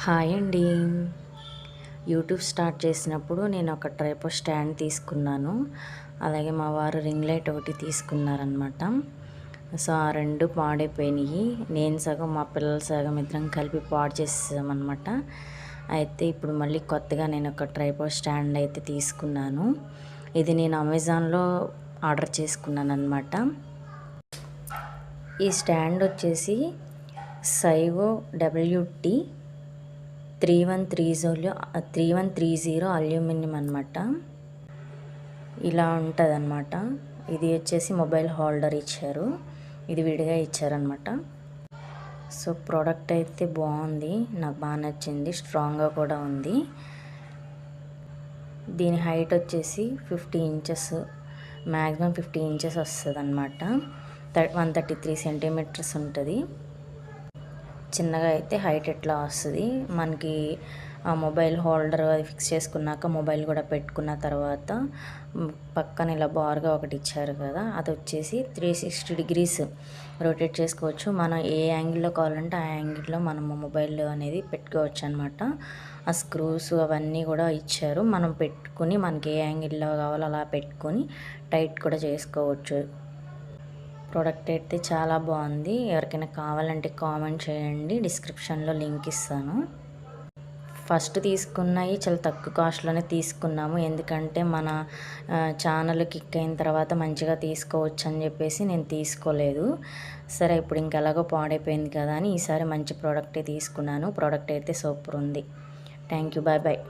Hi అండి. YouTube start చేసినప్పుడు నేను ఒక ట్రైపాడ్ స్టాండ్ తీసుకున్నాను. అలాగే మా వారు రింగ్ లైట్ ఒకటి తీసుకున్నారనమాట. సో, ఆ 2 పాడైపోయినాయి. నేను సగం, మా పిల్లలు సగం ఇద్దరం కలిపి పాడు చేసేసామనమాట. అయితే ఇప్పుడు మళ్ళీ కొత్తగా నేను ఒక ట్రైపాడ్ స్టాండ్ అయితే తీసుకున్నాను. ఇది నేను అమెజాన్‌లో ఆర్డర్ చేసుకున్నాననమాట. ఈ స్టాండ్ వచ్చేసి సైవో WT 3130 అల్యూమినియం అనమాట. ఇలా ఉంటుందన్నమాట. ఇది వచ్చేసి మొబైల్ హోల్డర్ ఇచ్చారు, ఇది విడిగా ఇచ్చారనమాట. సో ప్రోడక్ట్ అయితే బాగుంది, నాకు బాగా నచ్చింది, స్ట్రాంగ్గా కూడా ఉంది. దీని హైట్ వచ్చేసి 50 ఇంచెస్, మ్యాక్సిమం 50 ఇంచెస్ వస్తుంది అనమాట. 133 సెంటీమీటర్స్ ఉంటుంది. చిన్నగా అయితే హైట్ ఎట్లా వస్తుంది మనకి. ఆ మొబైల్ హోల్డర్ అది ఫిక్స్ చేసుకున్నాక మొబైల్ కూడా పెట్టుకున్న తర్వాత పక్కన ఇలా బార్గా ఒకటి ఇచ్చారు కదా, అది వచ్చేసి 360 డిగ్రీస్ రొటేట్ చేసుకోవచ్చు. మనం ఏ యాంగిల్లో కావాలంటే ఆ యాంగిల్లో మనము మొబైల్ అనేది పెట్టుకోవచ్చు అనమాట. ఆ స్క్రూస్ అవన్నీ కూడా ఇచ్చారు, మనం పెట్టుకుని మనకి ఏ యాంగిల్లో కావాలో అలా పెట్టుకొని టైట్ కూడా చేసుకోవచ్చు. ప్రోడక్ట్ అయితే చాలా బాగుంది. ఎవరికైనా కావాలంటే కామెంట్ చేయండి, డిస్క్రిప్షన్లో లింక్ ఇస్తాను. ఫస్ట్ తీసుకున్నవి చాలా తక్కువ కాస్ట్లోనే తీసుకున్నాము, ఎందుకంటే మన ఛానల్ కిక్ అయిన తర్వాత మంచిగా తీసుకోవచ్చు అని చెప్పేసి నేను తీసుకోలేదు. సరే ఇప్పుడు ఇంకెలాగో పాడైపోయింది కదా అని ఈసారి మంచి ప్రోడక్టే తీసుకున్నాను. ప్రోడక్ట్ అయితే సూపర్ ఉంది. Thank you, bye bye.